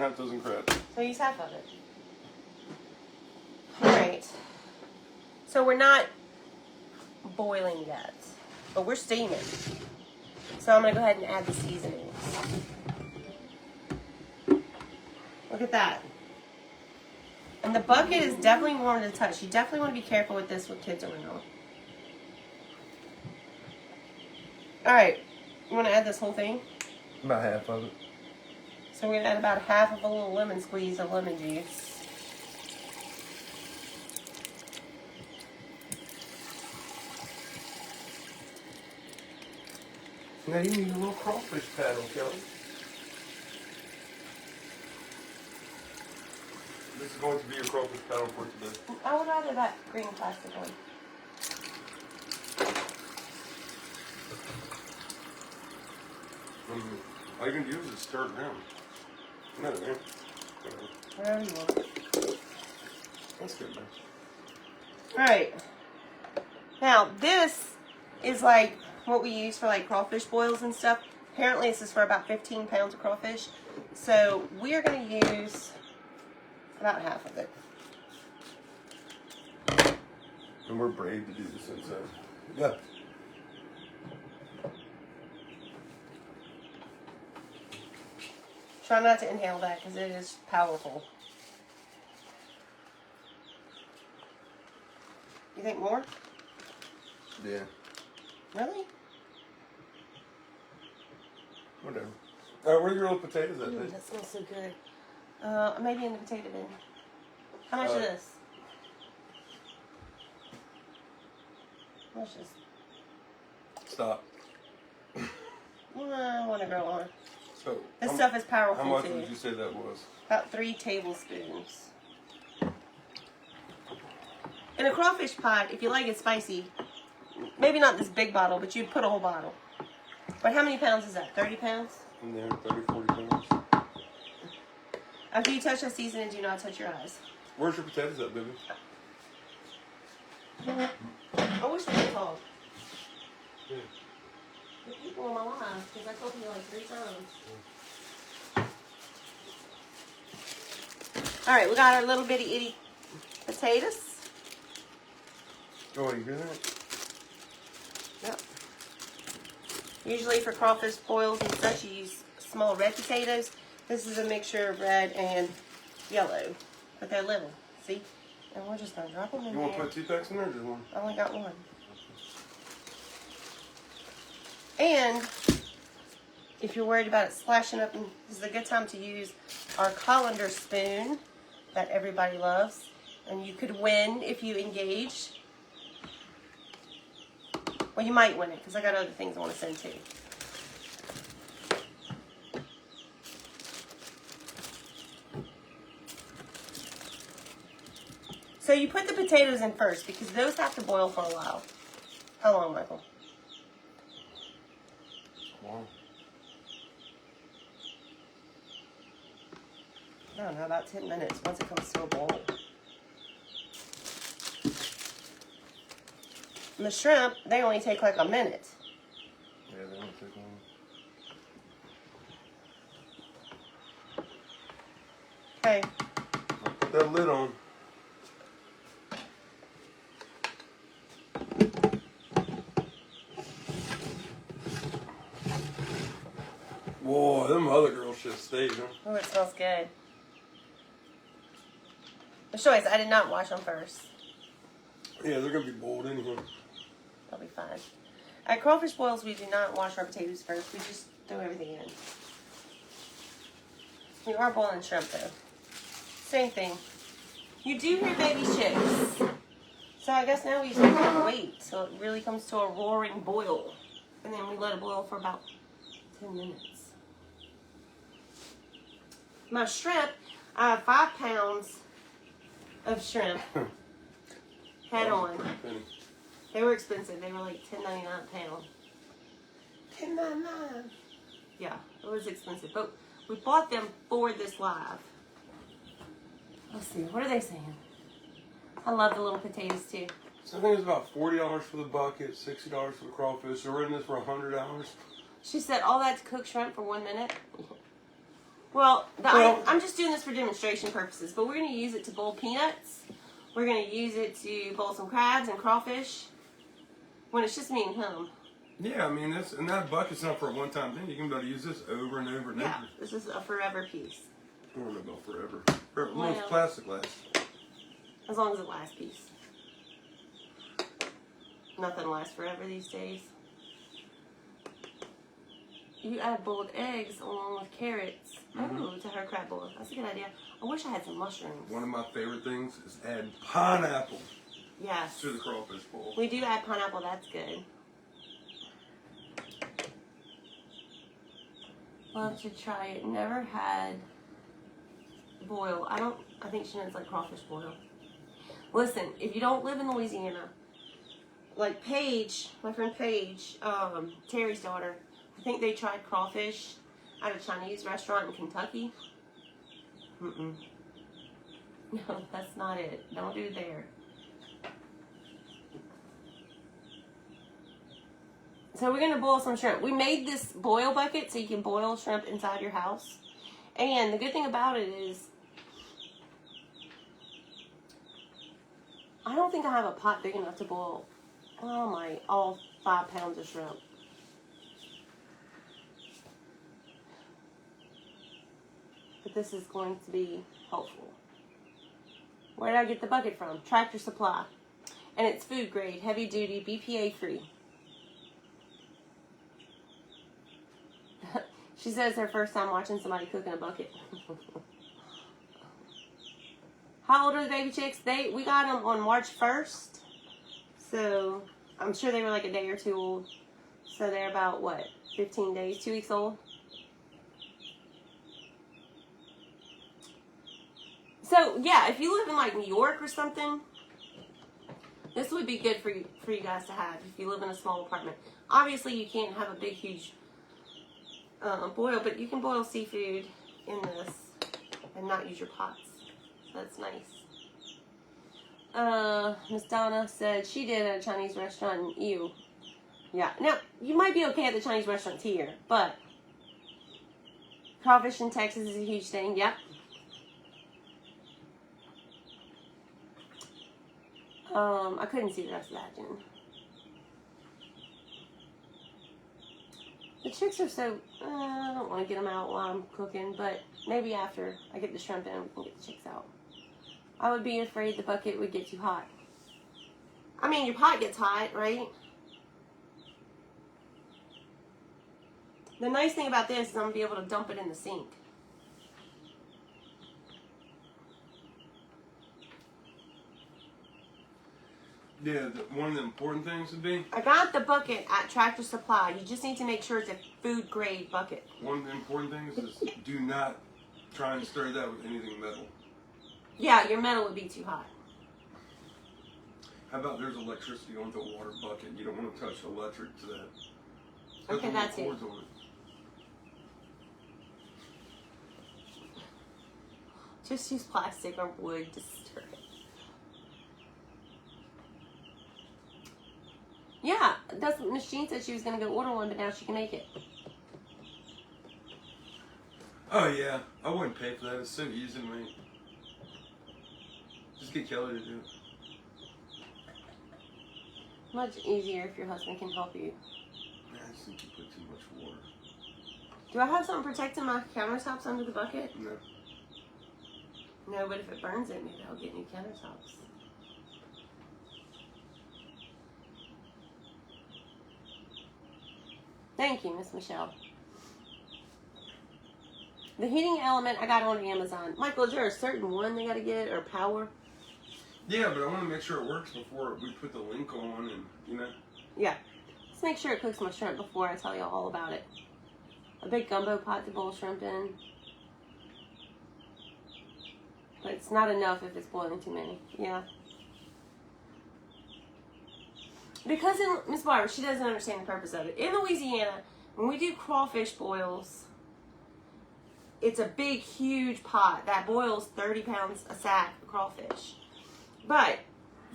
half dozen crabs. So use half of it. Alright. So we're not boiling yet, but we're steaming. So I'm going to go ahead and add the seasonings. Look at that. And the bucket is definitely warm to the touch. You definitely want to be careful with this with kids around. Alright, you want to add this whole thing? About half of it. So we're going to add about half of a little lemon squeeze of lemon juice. Now you need a little crawfish paddle, Kelly. This is going to be your crawfish paddle for today. I would rather that green plastic one. All you can do is stir it around. No, man. Wherever you want. That's good, man. Alright. Now, this is like what we use for like crawfish boils and stuff. Apparently, this is for about 15 pounds of crawfish. So, we are going to use about half of it. And we're brave to do this inside. Yeah. Try not to inhale that because it is powerful. You think more? Yeah. Really? Whatever. Where are your little potatoes at, Ooh, babe? that smells so good. Maybe in the potato bin. How much of this? How much is? Stop. I want to go on. So, This stuff is powerful how much too. would you say that was? About 3 tablespoons. In a crawfish pot, if you like it spicy, maybe not this big bottle, but you'd put a whole bottle. But how many pounds is that? 30 pounds? In there, 30, 40 pounds. After you touch that seasoning, do not touch your eyes. Where's your potatoes at, baby? I wish we could talk. Yeah. The people in my life, because I told you like 3 times. Alright, we got our little bitty itty potatoes. Oh, you hear that? Yep. Usually for crawfish boils and such, you use small red potatoes. This is a mixture of red and yellow, but they're little. See? And we're just going to drop them in You want to there. put 2 packs in there or just one? I only got one. And if you're worried about it splashing up, this is a good time to use our colander spoon that everybody loves. And you could win if you engage. Well, you might win it because I got other things I want to send too. So you put the potatoes in first because those have to boil for a while. How long, Michael? Wow. I don't know, about 10 minutes once it comes to a boil. And the shrimp, they only take like a minute. Yeah, they don't take long. Okay. I'll put that lid on. Whoa, them other girls should have stayed, huh? Oh, it smells good. The choice, I did not wash them first. Yeah, they're going to be boiled anyway. They'll be fine. At crawfish boils, we do not wash our potatoes first. We just throw everything in. We are boiling shrimp, though. Same thing. You do hear baby chicks. So I guess now we just have to wait till it really comes to a roaring boil. And then we let it boil for about 10 minutes. My shrimp, I have 5 pounds of shrimp. Head on. They were expensive. They were like $10.99 a pound. $10.99. Yeah, it was expensive. But we bought them for this live. Let's see. What are they saying? I love the little potatoes too. So I think it's about $40 for the bucket, $60 for the crawfish. So we're in this for $100. She said all that to cook shrimp for 1 minute. Well, Well- I'm just doing this for demonstration purposes, but we're going to use it to boil peanuts. We're going to use it to boil some crabs and crawfish when it's just me and him. Yeah, I mean, and that bucket's not for a one-time thing. You can be able to use this over and over and Yeah, over. this is a forever piece. I don't know about forever. As long as plastic lasts. As long as it lasts piece. Nothing lasts forever these days. You add boiled eggs along with carrots. To her crab boil. That's a good idea. I wish I had some mushrooms. One of my favorite things is add pineapple Yes. to the crawfish bowl. We do add pineapple. That's good. Love to try it. Never had boil. I think she knows like crawfish boil. Listen, if you don't live in Louisiana, like Paige, my friend Paige, Terry's daughter, I think they tried crawfish at a Chinese restaurant in Kentucky. No, that's not it. Don't do there. So we're going to boil some shrimp. We made this boil bucket so you can boil shrimp inside your house. And the good thing about it is, I don't think I have a pot big enough to boil all 5 pounds of shrimp. But this is going to be helpful. Where did I get the bucket from? Tractor Supply. And it's food grade, heavy duty, BPA free. She says her first time watching somebody cook in a bucket. How old are the baby chicks? We got them on March 1st. So I'm sure they were like a day or 2 old. So they're about, 15 days, 2 weeks old? So, yeah, if you live in, New York or something, this would be good for you guys to have if you live in a small apartment. Obviously, you can't have a big, huge boil, but you can boil seafood in this and not use your pots. So that's nice. Miss Donna said she did at a Chinese restaurant in ew. Yeah. Now, you might be okay at the Chinese restaurants here, but crawfish in Texas is a huge thing. Yep. I couldn't see the rest of that, Jen. The chicks are so, I don't want to get them out while I'm cooking, but maybe after I get the shrimp in, we can get the chicks out. I would be afraid the bucket would get too hot. I mean, your pot gets hot, right? The nice thing about this is I'm going to be able to dump it in the sink. Yeah, one of the important things would be... I got the bucket at Tractor Supply. You just need to make sure it's a food grade bucket. One of the important things is do not try and stir that with anything metal. Yeah, your metal would be too hot. How about there's electricity on the water bucket? You don't want to touch electric to that. Okay, that's it. On it. Just use plastic or wood to stir it. Yeah, that's what Miss Jean said she was going to go order one, but now she can make it. Oh, yeah. I wouldn't pay for that. It's so easy to make. Just get Kelly to do it. Much easier if your husband can help you. Man, I just think you put too much water. Do I have something protecting my countertops under the bucket? No. No, but if it burns it, maybe I'll get new countertops. Thank you, Miss Michelle. The heating element I got on Amazon. Michael, is there a certain one they got to get or power? Yeah, but I want to make sure it works before we put the link on and, Yeah. Let's make sure it cooks my shrimp before I tell you all about it. A big gumbo pot to boil shrimp in. But it's not enough if it's boiling too many. Yeah. Because Miss Barbara, she doesn't understand the purpose of it. In Louisiana, when we do crawfish boils, it's a big, huge pot that boils 30 pounds a sack of crawfish. But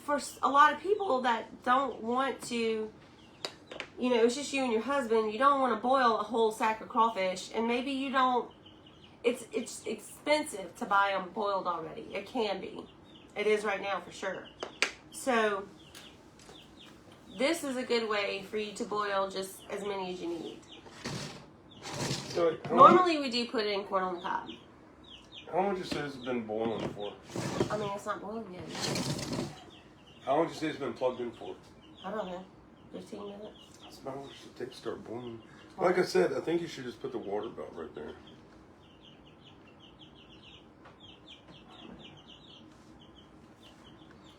for a lot of people that don't want to, it's just you and your husband, you don't want to boil a whole sack of crawfish, and maybe you don't, it's expensive to buy them boiled already. It can be. It is right now for sure. So this is a good way for you to boil just as many as you need. So, Normally we do put it in corn on the cob. How long would you say it's been boiling for? I mean, it's not boiling yet. How long would you say it's been plugged in for? I don't know. 15 minutes? That's about what it should take to start boiling. Like I said, I think you should just put the water belt right there.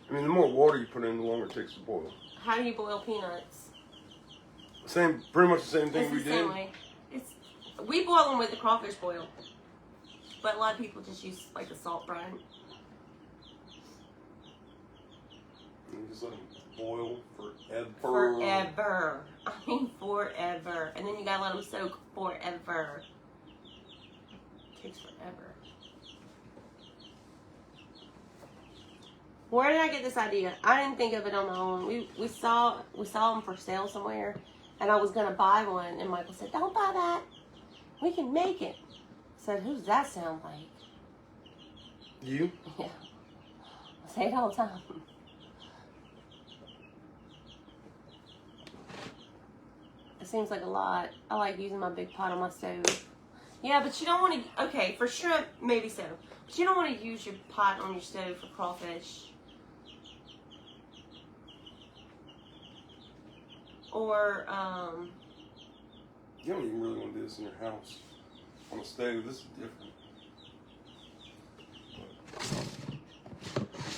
I mean, the more water you put in, the longer it takes to boil. How do you boil peanuts? Pretty much the same thing It's we the did. same way. We boil them with the crawfish boil. But a lot of people just use like a salt brine. And just let them boil forever. Forever. I mean forever. And then you gotta let them soak forever. It takes forever. Where did I get this idea? I didn't think of it on my own. We saw them for sale somewhere, and I was gonna buy one, and Michael said, "Don't buy that. We can make it." I said, "Who's that sound like?" You? Yeah. I say it all the time. It seems like a lot. I like using my big pot on my stove. Yeah, but you don't want to, okay, for shrimp, maybe so. But you don't want to use your pot on your stove for crawfish. Or, You don't even really want to do this in your house. On a stove, this is different.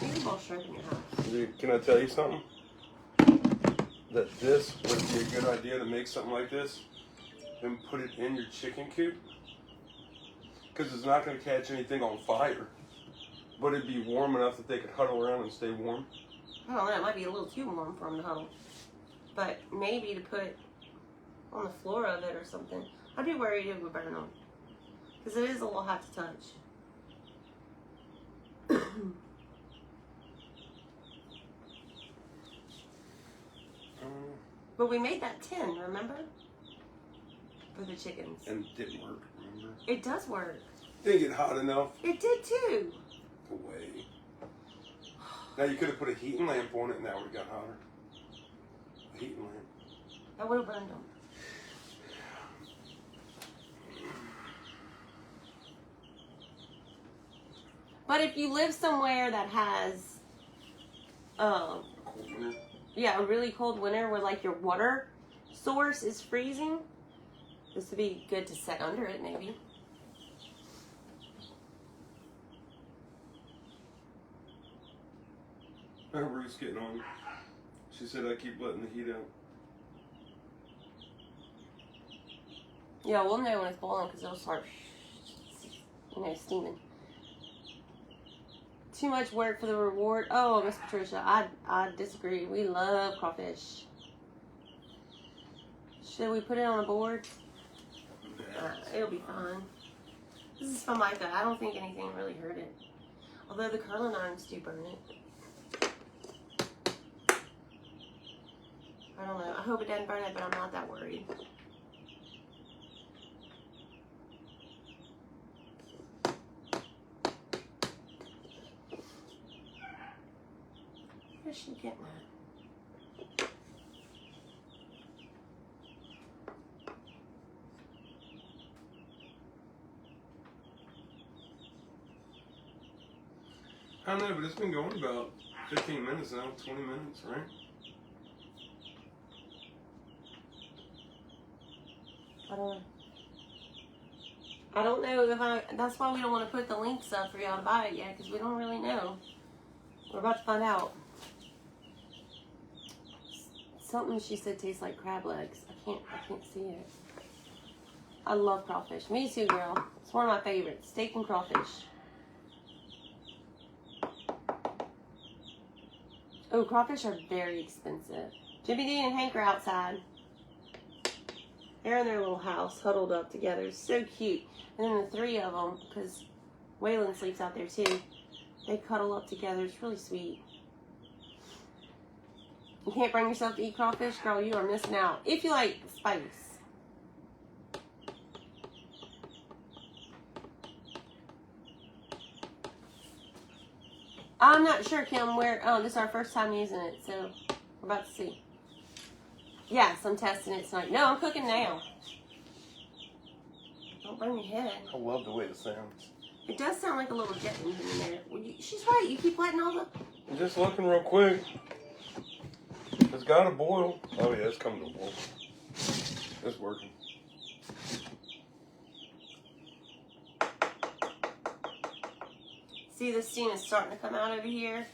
you can boil shrimp in your house. Dude, can I tell you something? That this would be a good idea to make something like this and put it in your chicken coop. Because it's not going to catch anything on fire. But it'd be warm enough that they could huddle around and stay warm. I don't know, it might be a little too warm for them to huddle. But maybe to put on the floor of it or something. I'd be worried it would burn them. Because it is a little hot to touch. But we made that tin, remember? For the chickens. And it didn't work, remember? It does work. Didn't get hot enough. It did too. No way. Now you could have put a heating lamp on it and that would have got hotter. A heating lamp. That would have burned them. But if you live somewhere that has, Cold winter. yeah, a really cold winter where like your water source is freezing, this would be good to set under it maybe. How are Ruth's getting on? She said I keep letting the heat out. Yeah, we'll know when it's boiling because it'll start, steaming. Too much work for the reward. Oh, Miss Patricia, I disagree. We love crawfish. Should we put it on a board? It'll be fine. This is from Micah. I don't think anything really hurt it. Although the curling irons do burn it. I don't know. I hope it doesn't burn it, but I'm not that worried. Where's she getting at? I don't know, but it's been going about 15 minutes now, 20 minutes, right? I don't know if that's why we don't want to put the links up for y'all to buy it yet, because we don't really know. We're about to find out. Something she said tastes like crab legs. I can't see it. I love crawfish. Me too, girl. It's one of my favorites. Steak and crawfish. Oh, crawfish are very expensive. Jimmy Dean and Hank are outside. They're in their little house, huddled up together. It's so cute. And then the three of them, because Waylon sleeps out there too, they cuddle up together. It's really sweet. You can't bring yourself to eat crawfish? Girl, you are missing out. If you like spice. I'm not sure, Kim. This is our first time using it, so we're about to see. Yes, I'm testing it tonight. No, I'm cooking now. Don't burn your head. I love the way it sounds. It does sound like a little jet engine in there. Well, she's right. You keep letting all the... I'm just looking real quick. It's got to boil. Oh yeah, it's coming to boil. It's working. See, the steam is starting to come out over here.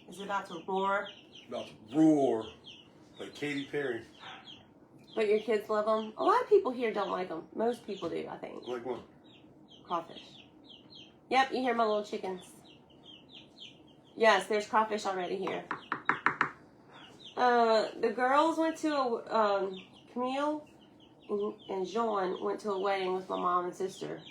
Is it about to roar? About to roar like Katy Perry. But your kids love them. A lot of people here don't like them. Most people do, I think. Like what? Crawfish. Yep, you hear my little chickens. Yes, there's crawfish already here. The girls went to Camille and Jean went to a wedding with my mom and sister.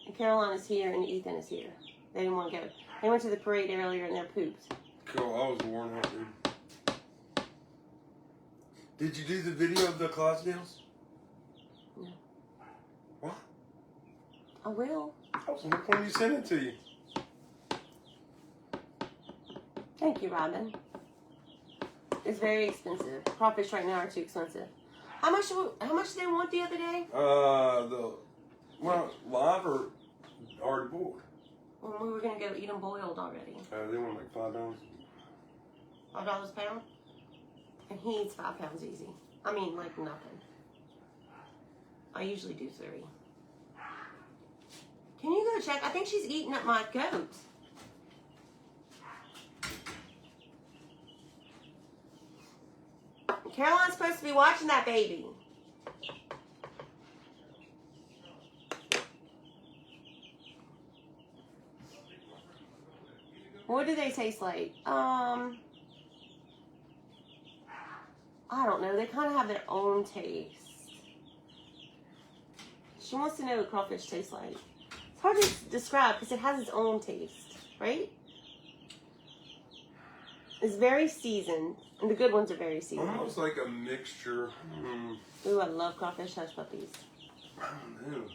And Caroline is here and Ethan is here. They didn't want to go. They went to the parade earlier and they're pooped. Cool, I was worn out, dude. Did you do the video of the Clydesdales? No. What? I will. I was looking when you sent it to you. Thank you, Robin. It's very expensive. Crawfish right now are too expensive. How much did they want the other day? Live or already boiled? Well, we were gonna go eat them boiled already. They want like $5. $5 a pound? And he eats 5 pounds easy. I mean, like nothing. I usually do 3. Can you go check? I think she's eating up my goat. Caroline's supposed to be watching that baby. What do they taste like? I don't know. They kind of have their own taste. She wants to know what crawfish tastes like. It's hard to describe because it has its own taste, right? It's very seasoned, and the good ones are very seasoned. Almost like a mixture. Ooh, I love crawfish hush puppies. I don't know.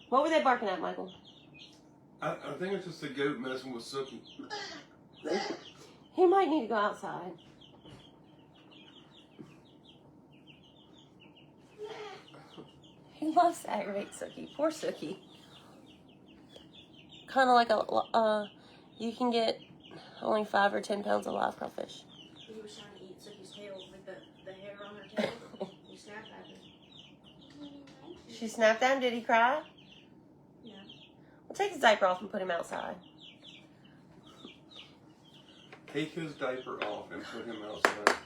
What were they barking at, Michael? I think it's just a goat messing with Sookie. He might need to go outside. He loves to aggravate Sookie. Poor Sookie. Kind of like you can get only 5 or 10 pounds of live crawfish. He was trying to eat Sookie's tail with the hair on her tail. He snapped at him. She snapped at him. Did he cry? Yeah. Well, take his diaper off and put him outside. Take his diaper off and put him outside.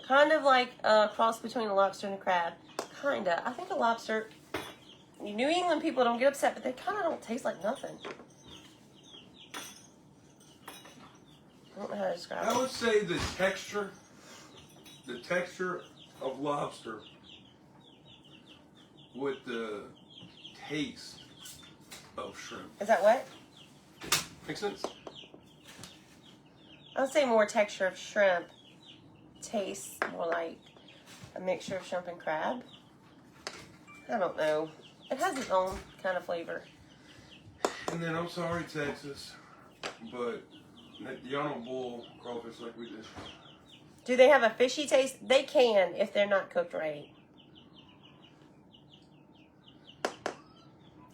Kind of like a cross between a lobster and a crab. Kinda. I think a lobster... New England people don't get upset, but they kind of don't taste like nothing. I don't know how to describe it. I would say the texture of lobster with the taste of shrimp. Is that what? Make sense? I would say more texture of shrimp. Tastes more like a mixture of shrimp and crab. I don't know. It has its own kind of flavor. And then I'm sorry, Texas, but y'all don't boil crawfish like we do. Do they have a fishy taste? They can if they're not cooked right.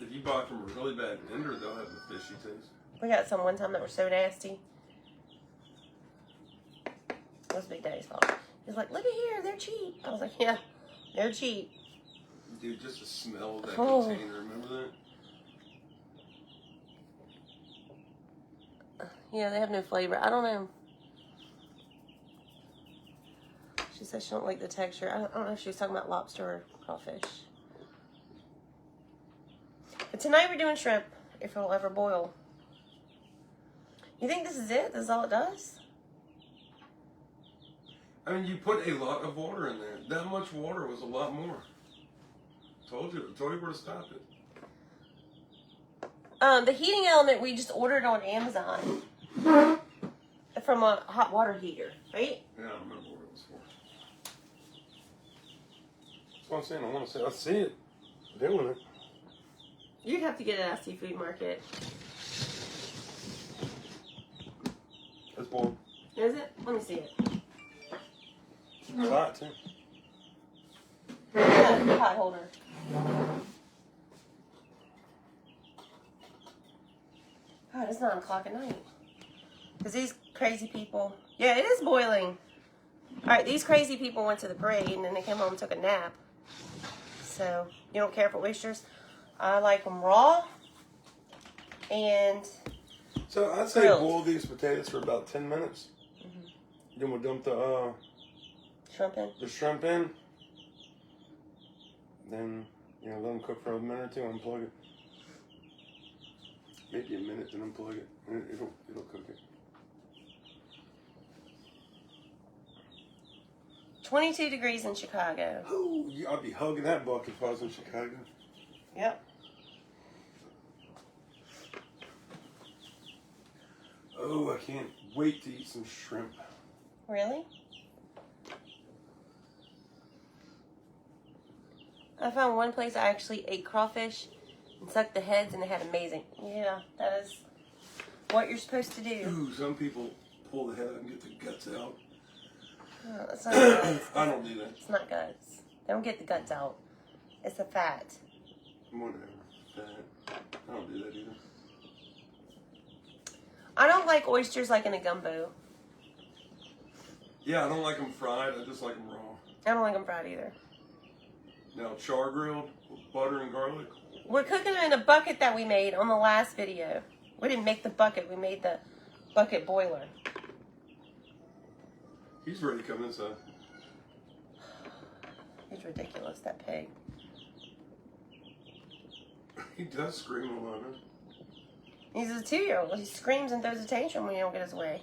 If you buy from a really bad vendor, they'll have a fishy taste. We got some one time that were so nasty. That was Big Daddy's fault. He's like, look at here, they're cheap. I was like, yeah, they're cheap. Dude, just the smell of that Oh. container, remember that? Yeah, they have no flavor. I don't know. She said she don't like the texture. I don't know if she was talking about lobster or crawfish. But tonight we're doing shrimp, if it'll ever boil. You think this is it? This is all it does? I mean, you put a lot of water in there. That much water was a lot more. Told you where to stop it. The heating element we just ordered on Amazon from a hot water heater, right? Yeah, I don't remember what it was for. That's what I'm saying. I see it doing it. You'd have to get it at a seafood market. It's boiled. Is it? Let me see it. It's hot too. Yeah, pot holder. God, it's 9 o'clock at night. Because these crazy people... Yeah, it is boiling. Alright, these crazy people went to the parade and then they came home and took a nap. So, you don't care for oysters? I like them raw. And... So I'd say grilled. boil these potatoes for about 10 minutes. Then we'll dump the Shrimp in. shrimp in. Then, let them cook for a minute or two, unplug it. Maybe a minute, then unplug it. And it'll cook it. 22 degrees in Chicago. Oh, I'd be hugging that bucket if I was in Chicago. Yep. Oh, I can't wait to eat some shrimp. Really? I found one place I actually ate crawfish and sucked the heads and they had amazing. Yeah, that is what you're supposed to do. Ooh, some people pull the head out and get the guts out. Oh, that's not guts. I don't do that. It's not guts. They don't get the guts out. It's the fat. Whatever. I don't do that either. I don't like oysters like in a gumbo. Yeah, I don't like them fried. I just like them raw. I don't like them fried either. Now, char grilled with butter and garlic. We're cooking them in a bucket that we made on the last video. We didn't make the bucket. We made the bucket boiler. He's ready to come inside. He's ridiculous, that pig. He does scream a lot, huh? He's a 2-year-old. He screams and throws a tantrum when you don't get his way.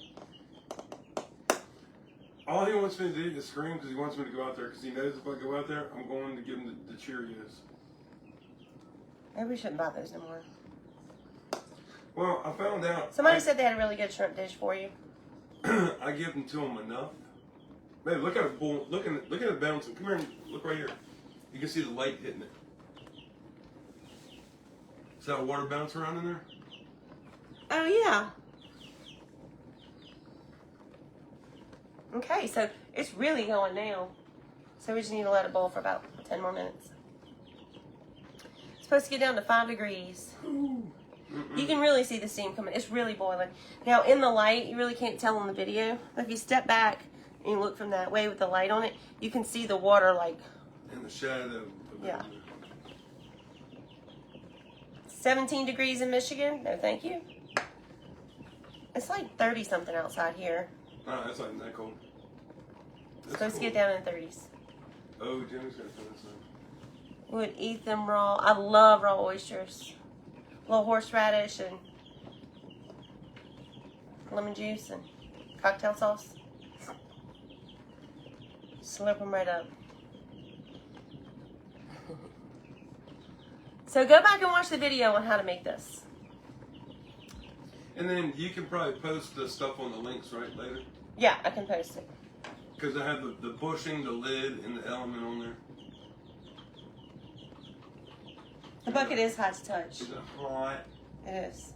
All he wants me to do is scream because he wants me to go out there because he knows if I go out there, I'm going to give him the Cheerios. Maybe we shouldn't buy those no more. Well, I found out. Somebody said they had a really good shrimp dish for you. I give them to him enough. Babe, look at it, look at it bouncing. Come here and look right here. You can see the light hitting it. See how water bounce around in there? Oh, yeah. Okay, so it's really going now. So we just need to let it boil for about 10 more minutes. It's supposed to get down to 5 degrees. You can really see the steam coming. It's really boiling. Now, in the light, you really can't tell on the video. But if you step back and you look from that way with the light on it, you can see the water like... In the shadow. Yeah. 17 degrees in Michigan? No, thank you. It's like 30-something outside here. Oh, that's not that cold. It's supposed to get down in the 30s. Oh, Jimmy's got to put this in. Would eat them raw. I love raw oysters. A little horseradish and lemon juice and cocktail sauce. Slurp them right up. So go back and watch the video on how to make this. And then you can probably post the stuff on the links, right, later? Yeah, I can post it. Because I have the bushing, the lid, and the element on there. The bucket is hot to touch. Is it hot? It is.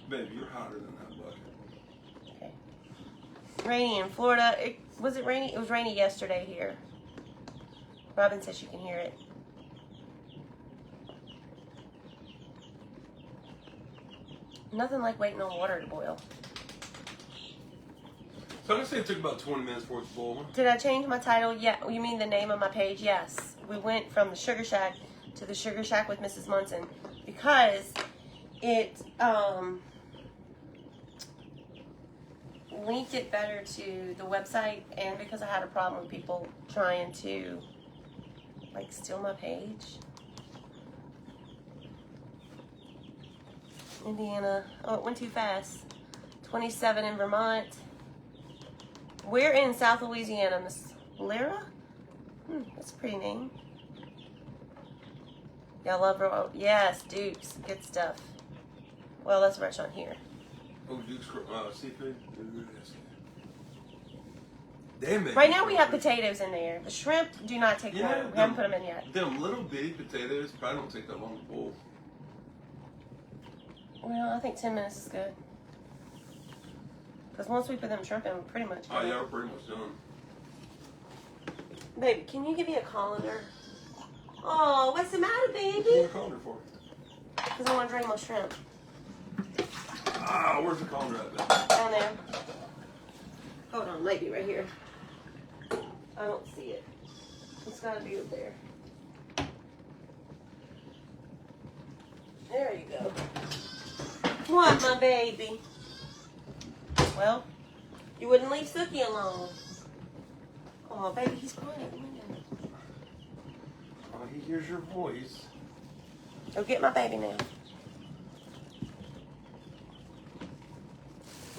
Babe, you're hotter than that bucket. Okay. Rainy in Florida. Was it rainy? It was rainy yesterday here. Robin says she can hear it. Nothing like waiting on water to boil. So I'm going to say it took about 20 minutes for it to boil. Did I change my title? Yeah. You mean the name of my page? Yes. We went from the Sugar Shack to the Sugar Shack with Mrs. Munson because it linked it better to the website and because I had a problem with people trying to like steal my page. Indiana. Oh, it went too fast. 27 in Vermont. We're in South Louisiana, Miss Lyra. That's a pretty name. Y'all love her. Oh, yes, Duke's. Good stuff. Well, that's a restaurant here. Oh, Duke's seafood? Damn it. Right now we have potatoes in there. The shrimp do not take long. We haven't put them in yet. Them little bitty potatoes probably don't take that long to boil. Well, I think 10 minutes is good. Because once we put them shrimp in, we're pretty much Oh done. yeah, we're pretty much done. Baby, can you give me a colander? Oh, what's the matter, What are you baby? a colander for? Because I want to drain my shrimp. Ah, where's the colander at then? Down there. Hold on, maybe right here. I don't see it. It's got to be up there. There you go. What, my baby? Well, you wouldn't leave Sookie alone. Oh, baby, he's crying at the window. Oh, he hears your voice. Go get my baby now.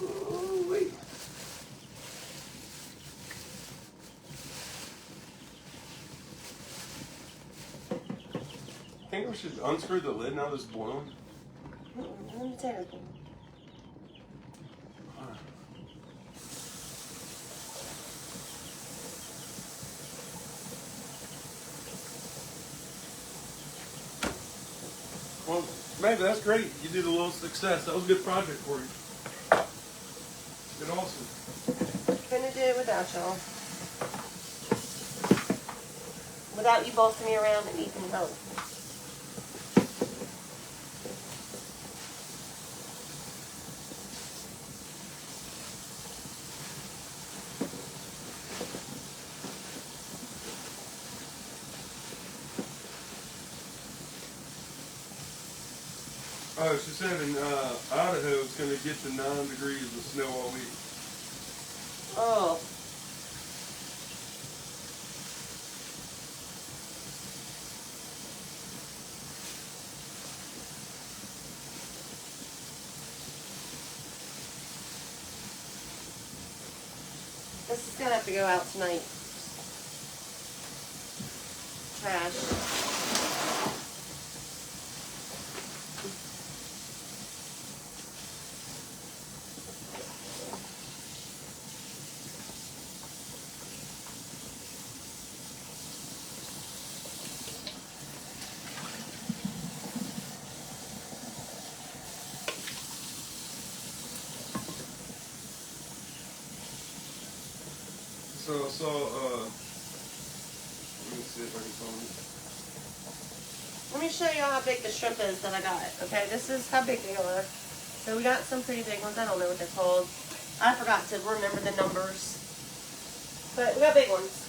Oh, wait. I think we should unscrew the lid now that it's boiling. Let me take it. Well, maybe that's great. You did a little success. That was a good project for you. Did awesome. Couldn't do it without y'all. Without you bossing me around and eating help. Oh, she said in Idaho it's going to get to 9 degrees with snow all week. Oh. This is gonna have to go out tonight. Trash. So I saw, let me see if I can find it. Let me show you how big the shrimp is that I got. Okay, this is how big they are. So we got some pretty big ones. I don't know what they're called. I forgot to remember the numbers. But we got big ones.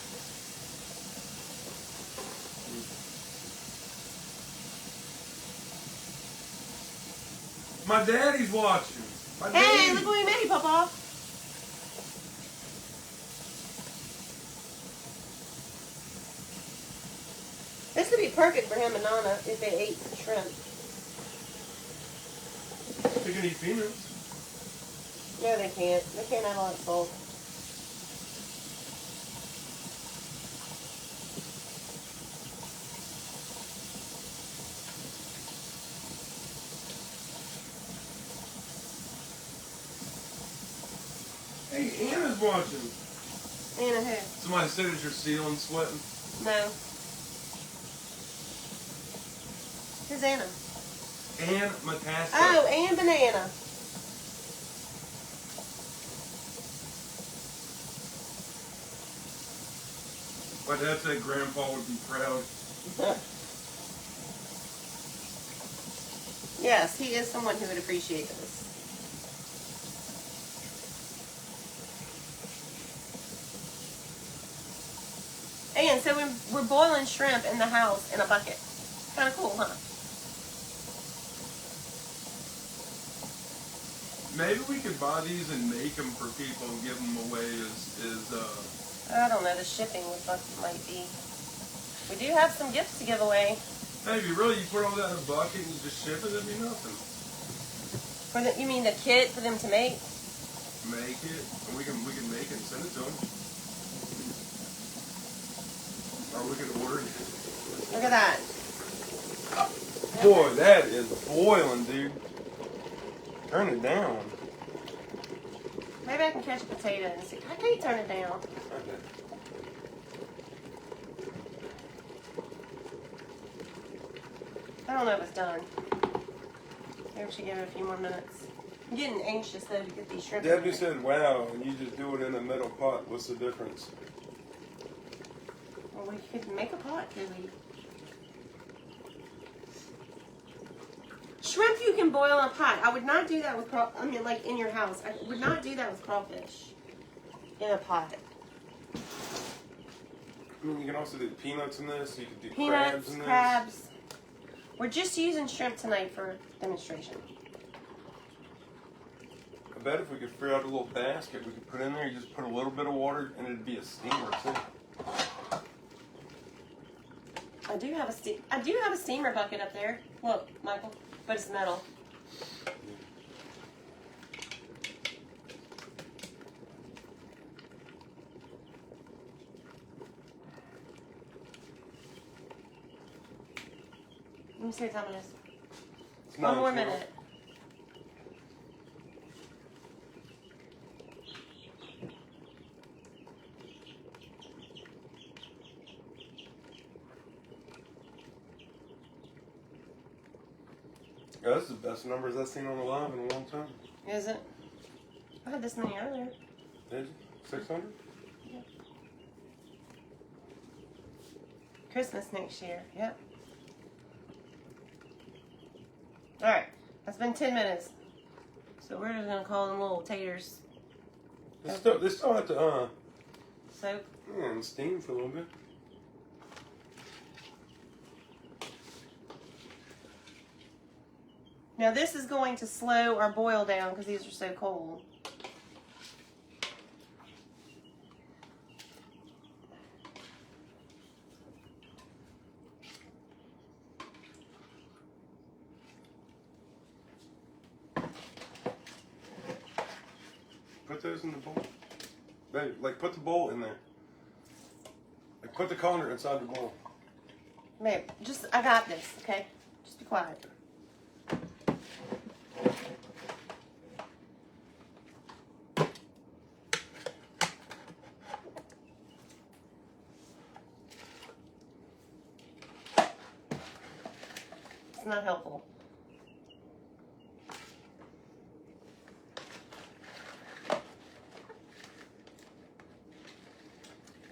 My daddy's watching. My Hey, daddy. look what we made, Papa. This would be perfect for him and Nana if they ate shrimp. They can eat peanuts. No, they can't. They can't have all that salt. Hey, Anna's watching. Anna who? Somebody said it's your ceiling sweating. No. Who's Anna? And Matassa. Oh, and Banana. My dad said Grandpa would be proud. Yes, he is someone who would appreciate this. And so we're boiling shrimp in the house in a bucket. Kind of cool, huh? Maybe we could buy these and make them for people and give them away as I don't know, the shipping might be. We do have some gifts to give away. maybe really you put all that in a bucket and you just ship it, it'd be nothing. For the, you mean the kit for them to make? Make it, and we can make it and send it to them. Or we could order it. Look at that. Boy, that is boiling, dude. Turn it down. Maybe I can catch a potato and see. How can you turn it down? Okay. I don't know if it's done. Maybe we should give it a few more minutes. I'm getting anxious though to get these shrimp. in Debbie there. said, wow, and you just do it in a metal pot. What's the difference? Well, we could make a pot, could we? Shrimp you can boil in a pot. I would not do that with like in your house. I would not do that with crawfish in a pot. I mean, you can also do peanuts in this. You could do Peanuts, crabs in this. crabs. We're just using shrimp tonight for demonstration. I bet if we could figure out a little basket we could put in there, you just put a little bit of water and it'd be a steamer too. I do have a steamer bucket up there. Look, Michael, but it's metal. Let me see what time it is. It's One more 9:12. minute. Yeah, this is the best numbers I've seen on the live in a long time. Is it? I had this many earlier. Did you? 600? Yeah. Christmas next year. Yep. All right. That's been 10 minutes. So we're just gonna call them little taters. They still have to, Soak. and steam for a little bit. Now this is going to slow our boil down because these are so cold. Put those in the bowl. Babe, like, put the bowl in there. Like, put the colander inside the bowl. Babe, I got this, okay? Just be quiet. It's not helpful.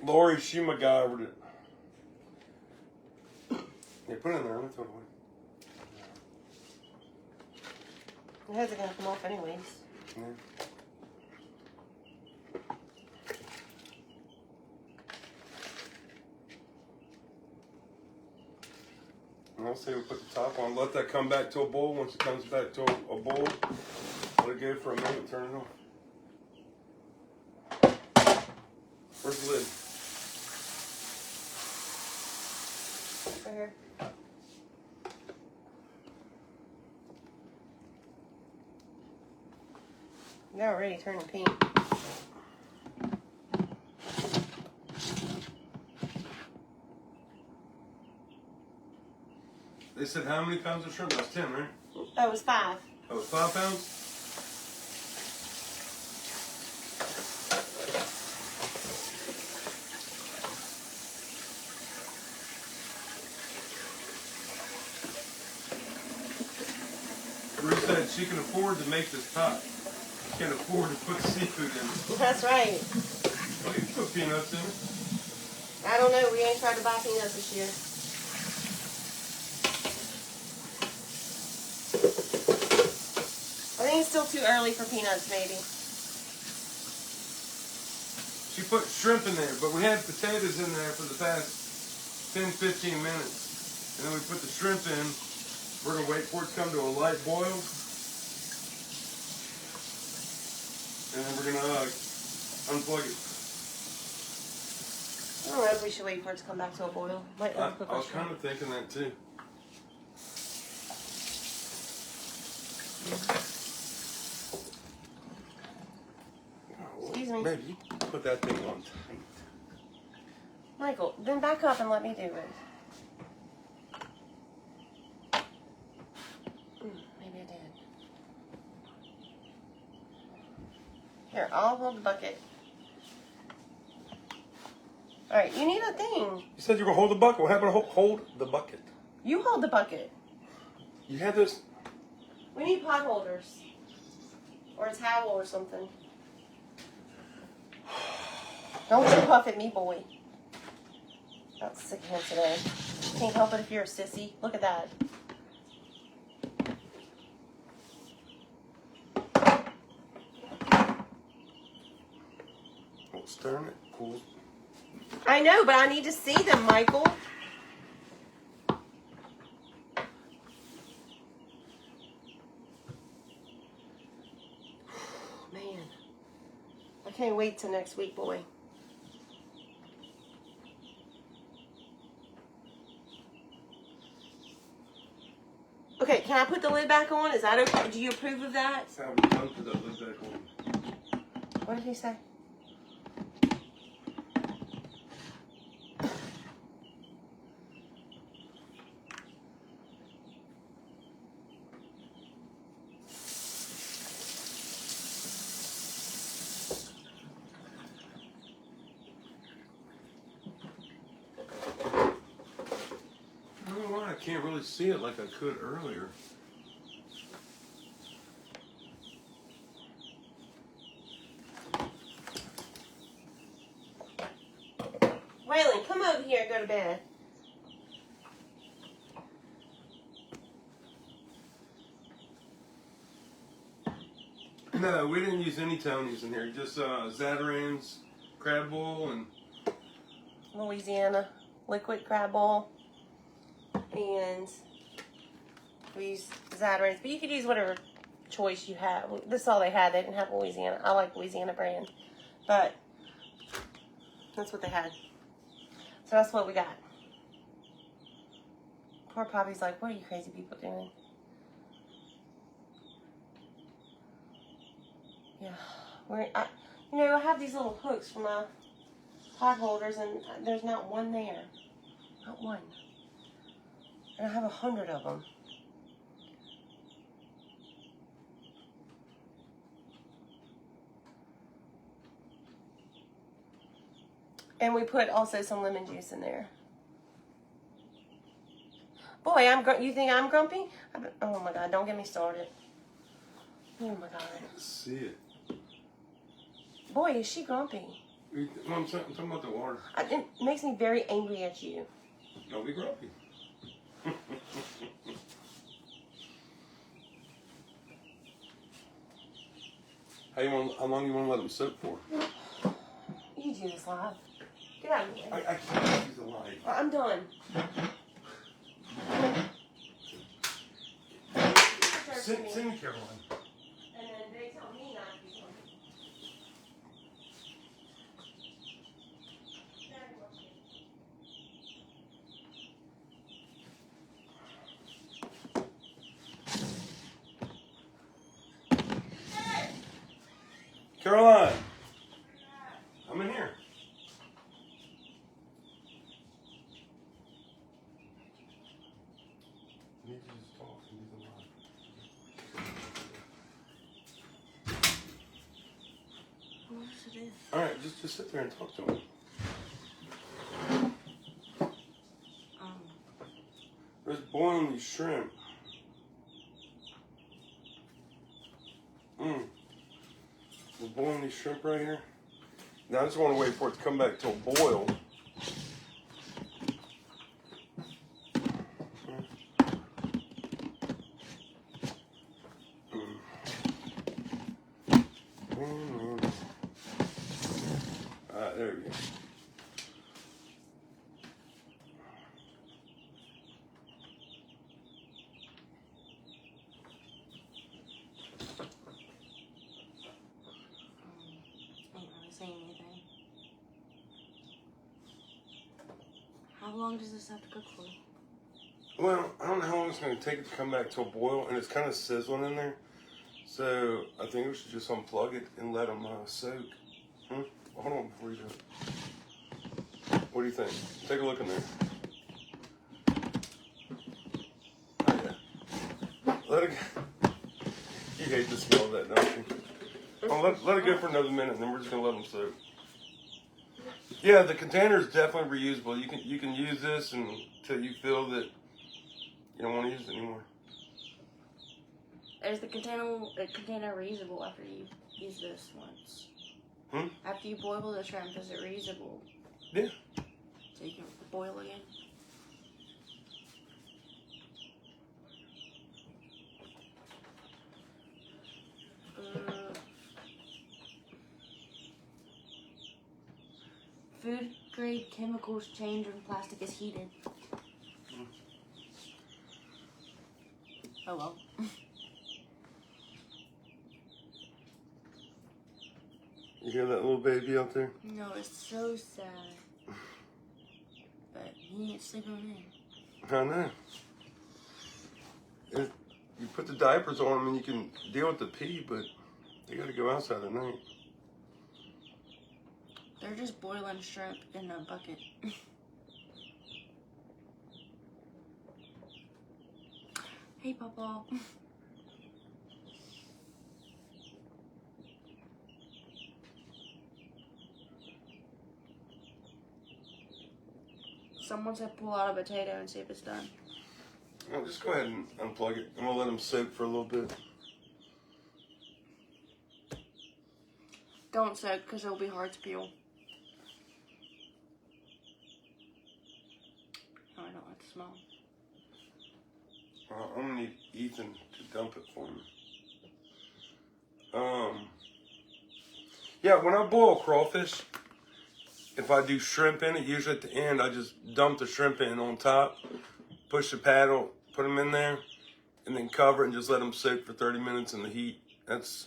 Lori, she MacGyvered it. Yeah, put it in there. I'm gonna throw it away. The heads are gonna come off anyways. Yeah. And I'll say we put the top on. Let that come back to a bowl. Once it comes back to a bowl, let it go for a minute. Turn it off. Where's the lid? Right here. They're already turning pink. They said how many pounds of shrimp? That's 10, right? Oh, it was 5. Oh, 5 pounds? Ruth said she can afford to make this pot. She can't afford to put seafood in it. That's right. Well, you can put peanuts in it. I don't know. We ain't tried to buy peanuts this year. I think it's still too early for peanuts, maybe. She put shrimp in there, but we had potatoes in there for the past 10, 15 minutes. And then we put the shrimp in. We're going to wait for it to come to a light boil. And then we're going to unplug it. I don't know if we should wait for it to come back to a boil. Might I want to cook our was kind shrimp. of thinking that too. Excuse me. Baby, you put that thing on tight. Michael, then back up and let me do it. Maybe I did. Here, I'll hold the bucket. All right, you need a thing. You said you were gonna hold the bucket. What happened to hold the bucket? You hold the bucket. You had this. We need pot holders. Or a towel or something. Don't you puff at me, boy. Not sick of him today. Can't help it if you're a sissy. Look at that. Oh, stirring it. Cool. I know, but I need to see them, Michael. Man. I can't wait till next week, boy. Okay, can I put the lid back on? Is that okay? Do you approve of that? How we done for the lid back on? What did he say? I don't know why I can't really see it like I could earlier. Waylon, come over here and go to bed. No, we didn't use any Tonys in here. Just Zatarans, crab bowl, and Louisiana liquid crab bowl. And we use Zatarans. But you could use whatever choice you have. This is all they had. They didn't have Louisiana. I like Louisiana brand. But that's what they had. So that's what we got. Poor Poppy's like, what are you crazy people doing? Yeah. I have these little hooks for my pot holders, and there's not one there. Not one. And I have 100 of them. And we put also some lemon juice in there. Boy, you think I'm grumpy? Oh my God, don't get me started. Oh my God. let's see it. Boy, is she grumpy. I'm talking about the water. It makes me very angry at you. Don't be grumpy. How long you want to let them soak for? You do this live. Get out of here. I can't use the light. I'm done. Send me Caroline. And then they tell me not to be grumpy. Caroline, I'm in here. You need to just talk and use the light. What does it do? All right, just sit there and talk to him. There's boiling these shrimp. We're boiling these shrimp right here. Now I just want to wait for it to come back to a boil. There we go. How long does this have to cook for? Well, I don't know how long it's going to take it to come back to a boil, and it's kind of sizzling in there. So I think we should just unplug it and let them soak. Hold on before you do it. What do you think? Take a look in there. Oh, yeah. Let it go. You hate the smell of that, don't you? Well, let it go for another minute, and then we're just gonna let them soak. Yeah, the container is definitely reusable. You can use this until you feel that you don't want to use it anymore. Is the container reusable after you use this once? After you boil the shrimp, is it reusable? Yeah. So you can boil again? Food grade chemicals change when plastic is heated. Oh well. You hear that little baby out there? No, it's so sad. But he ain't sleeping in. I know. You put the diapers on them and you can deal with the pee, but they got to go outside at night. They're just boiling shrimp in a bucket. Hey, Papa. Someone said pull out a potato and see if it's done. Well, just go ahead and unplug it, and we'll let them soak for a little bit. Don't soak because it'll be hard to peel. Oh, I don't like the smell. I'm gonna need Ethan to dump it for me. Yeah, when I boil crawfish, if I do shrimp in it, usually at the end, I just dump the shrimp in on top, push the paddle, put them in there, and then cover it and just let them soak for 30 minutes in the heat. That's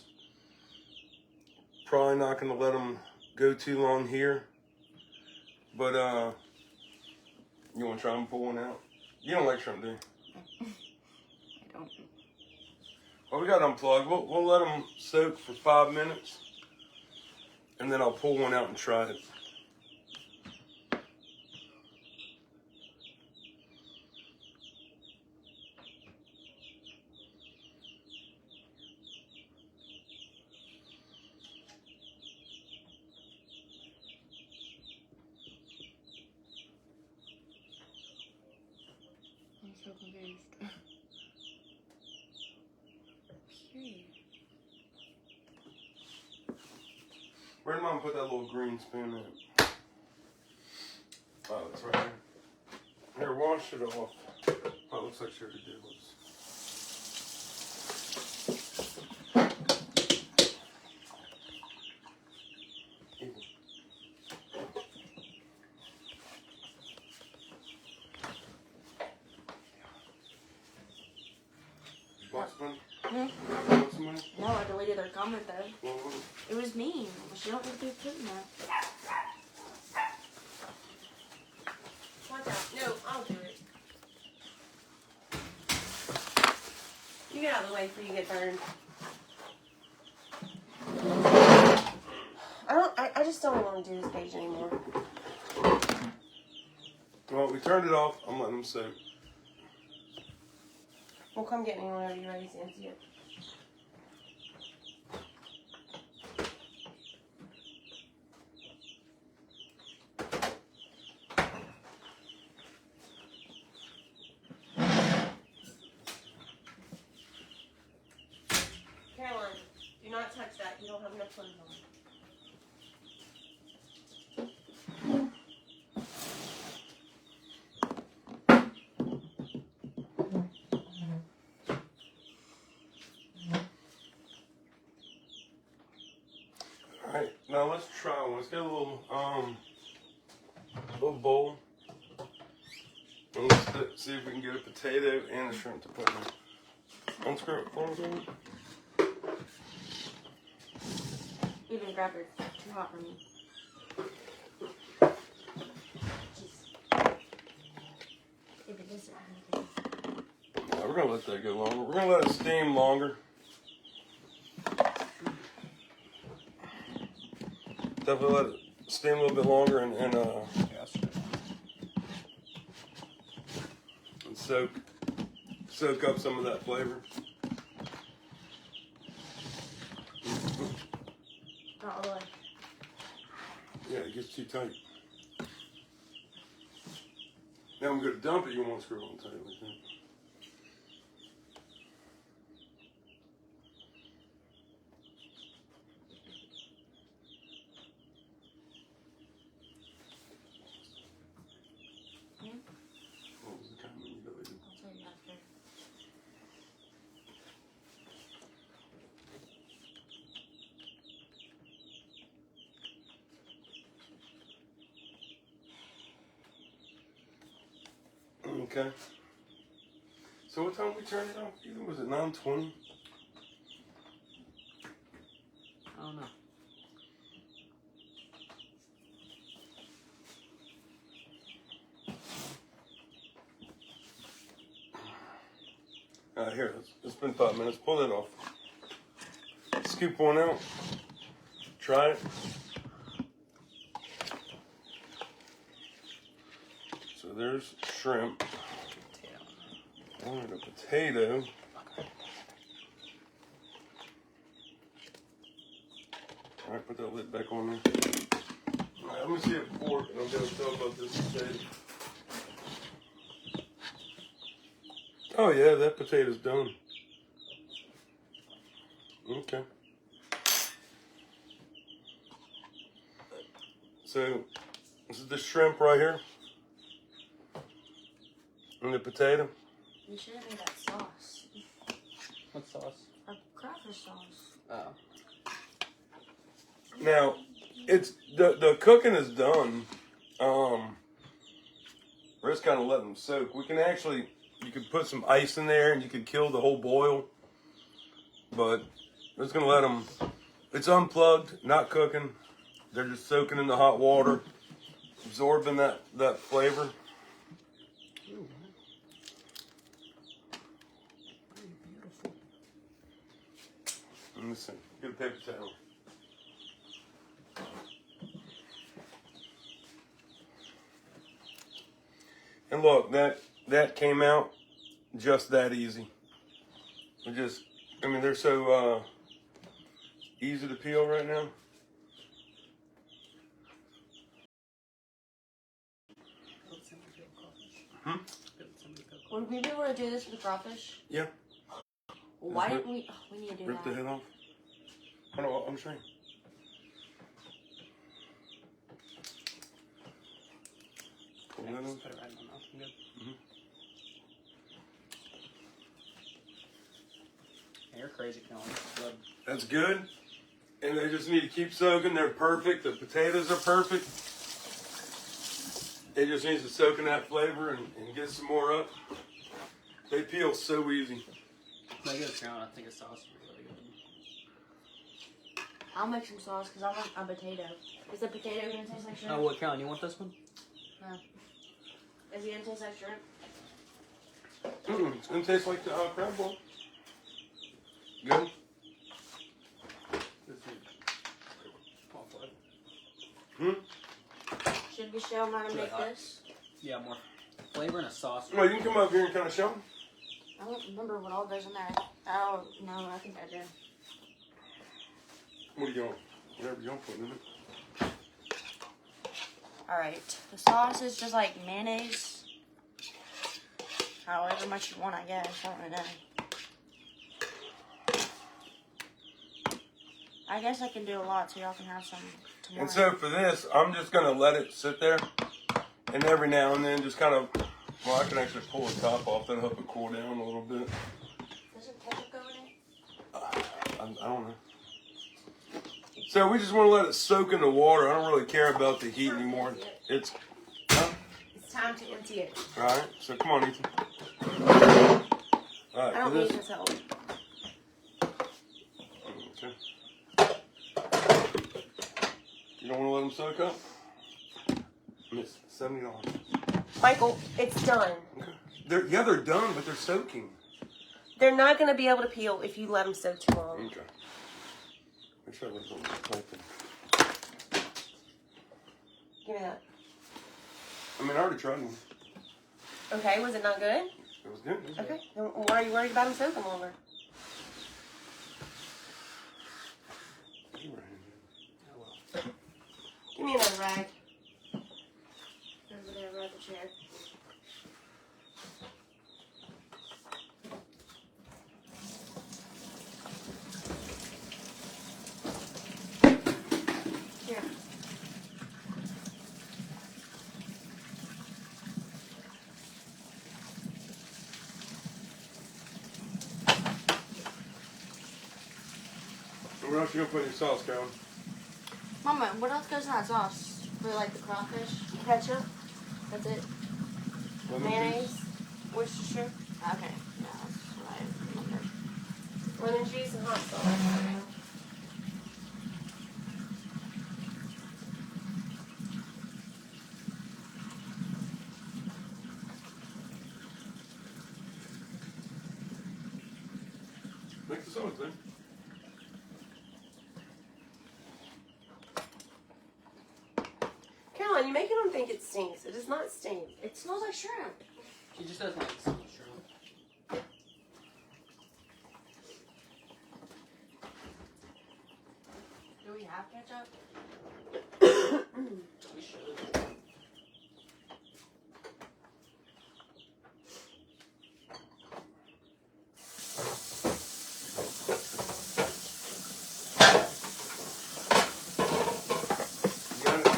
probably not going to let them go too long here. But, you want to try and pull one out? You don't like shrimp, do you? I don't. Well, we got to unplug. We'll let them soak for 5 minutes, and then I'll pull one out and try it. I'm so confused. Okay. Where did Mom put that little green spoon in? Oh, it's right here. Here, wash it off. Oh, it looks like she already did. Want some money? Want some money? No, I deleted their comment though. Well, It was mean. She don't need to be putting that. Watch out. No, I'll do it. You get out of the way before you get burned. I just don't want to do this page anymore. well, we turned it off. I'm letting them soak. Well, come get me whenever you're ready to empty it. Caroline, do not touch that. You don't have enough clothes on. Alright, now let's try one. Let's get a little bowl. And let's see if we can get a potato and a shrimp to put in. Unscrew it for me. Even grab it. Too hot for me. If it isn't anything. Yeah, we're gonna let that go longer. We're gonna let it steam longer. Definitely let it steam a little bit longer and soak up some of that flavor. Not all the way. Yeah, it gets too tight. Now I'm going to dump it. You won't screw on tight like that. What was the time when you deleted? I'll tell you after. Okay. So what time we turned it off? Either was it 9:20? I don't know. Here, it's been 5 minutes. Pull that off. Scoop one out. Try it. So there's shrimp. And a potato. Alright, put that lid back on there. Alright, let me see a fork and I'm going to tell about this potato. Oh yeah, that potato's done. Okay. So, this is the shrimp right here. And the potato. You should have made that sauce. What sauce? A crawfish sauce. Oh. Now, it's the cooking is done. We're just kind of letting them soak. We can actually, you could put some ice in there and you could kill the whole boil. But we're just gonna let them. It's unplugged, not cooking. They're just soaking in the hot water, absorbing that flavor. Ooh, beautiful. Let me see. Get a paper towel. And look, that came out just that easy. I mean, they're so easy to peel right now. Hmm? Would we be able to do this with the crawfish? Yeah. Why didn't we? Oh, we need to do Rip that. the head off. I know. I'm saying. Pull that off. Put it right in my mouth. I'm good. Yeah, you're crazy, Colin. Good. That's good. And they just need to keep soaking. They're perfect. The potatoes are perfect. It just needs to soak in that flavor and get some more up. They peel so easy. No, good, Colin. I think a sauce would be really good. I'll make some sauce because I want a potato. Is the potato gonna taste like shrimp? Oh, what, Colin? You want this one? No. Is it gonna taste like shrimp? It's gonna taste like the crab boil. Good. This is all flavor. Should we show them how to Really make hot. this? Yeah, more flavor and a sauce. Well, you can come up here and kind of show them. I don't remember what all goes in there. Oh, no, I think I did. What do you want? Whatever you want to put in it. Alright, the sauce is just like mayonnaise. However much you want, I guess. I don't really know. I guess I can do a lot so y'all can have some tomorrow. And so for this, I'm just gonna let it sit there, and every now and then just kind of, well, I can actually pull the top off. That'll help it cool down a little bit. Doesn't ketchup go in it? I don't know. So we just want to let it soak in the water. I don't really care about the heat anymore. It's It's time to empty it. all right. So come on, Ethan. All right. I don't for need this. this help. Okay. You don't want to let them soak up? It's $70. Michael, it's done. Okay. They're done, but they're soaking. They're not going to be able to peel if you let them soak too long. Okay. Make sure I let them open. Give me that. I mean, I already tried one. Okay, was it not good? It was good. It was Okay, then why are you worried about them soaking longer? good. Give me another rag. Over there, right the chair. Here. What else you gonna put in your sauce, Carolyn? Mama, what else goes in that sauce? For like the crawfish? Ketchup, That's it? Lemon mayonnaise, juice? Worcestershire, Okay. Yeah, that's what I remember. lemon juice, and hot sauce. Make the sauce, then. Caroline, you're making them think it stinks. It does not stink. It smells like shrimp. She just doesn't like the smell of shrimp. Do we have ketchup? We should. You got it?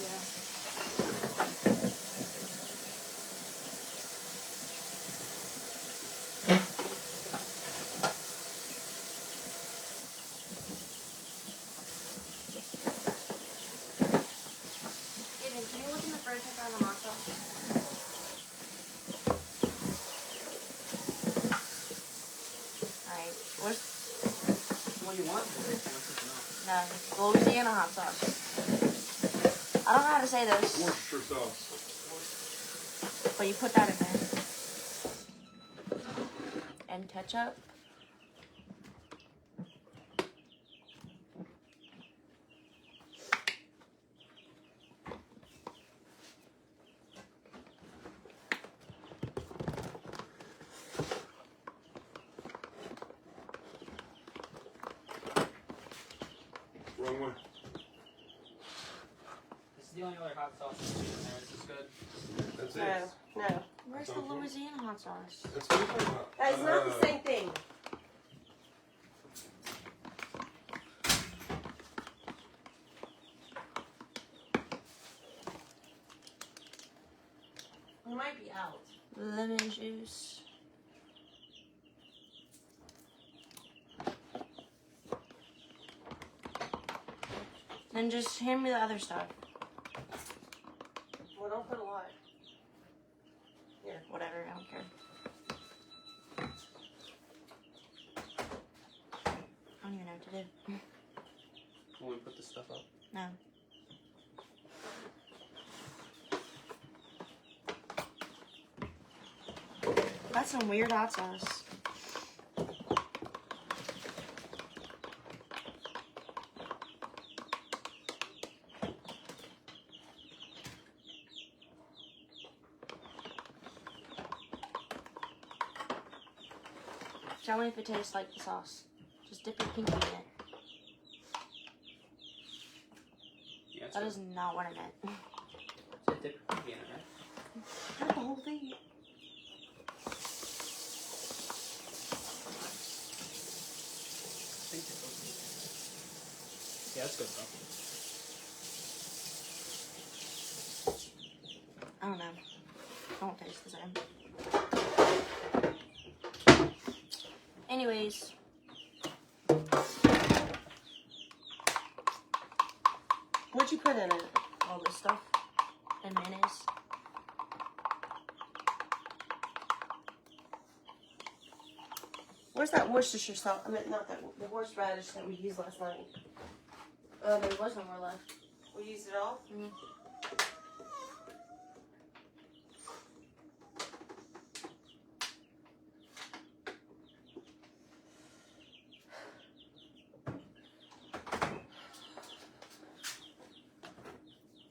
Yeah. Aiden, can you look in the fridge and find the hot sauce? Alright, where's What do you want? Something else. no Louisiana hot sauce? I don't know how to say this, Worcestershire sauce. but you put that in there. And ketchup. Wrong way. This is the only other hot sauce in there. Is this good? That's No, it. no. Where's the Louisiana hot sauce? That's what I'm talking about. That is not the same thing. We might be out. Lemon juice. Then just hand me the other stuff. Well, don't put a lot. Here, whatever, I don't care. I don't even know what to do. When we put this stuff up. No. That's some weird hot sauce. Tell me if it tastes like the sauce. Just dip your pinky in it. Yeah, it's That good. is not what I meant. So dip your pinky in it, right? Not the whole thing. I think it's okay. Yeah, that's good though. I don't know. Don't taste the same. Anyways. What'd you put in it? All this stuff. And mayonnaise. Where's that Worcestershire sauce? I mean, not that, the horseradish that we used last night. There was no more left. We used it all? Mm-hmm.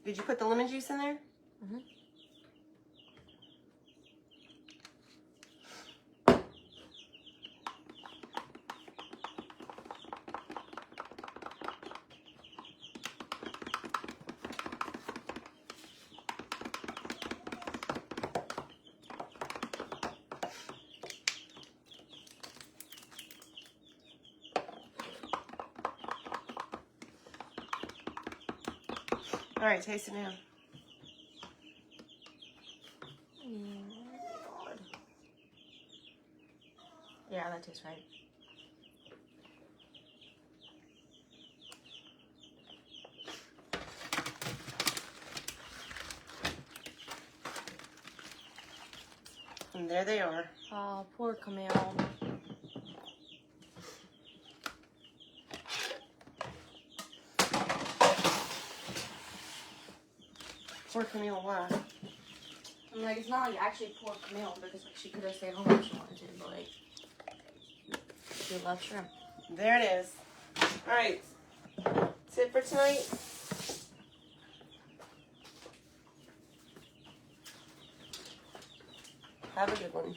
Did you put the lemon juice in there? Mm-hmm. All right, taste it now. God. Yeah, that tastes right. And there they are. Oh, poor Camille. Poor Camille, why? I'm like, it's not like actually poor Camille because like she could have stayed home if she wanted to, but like she loves shrimp. There it is. All right. That's it for tonight. Have a good one.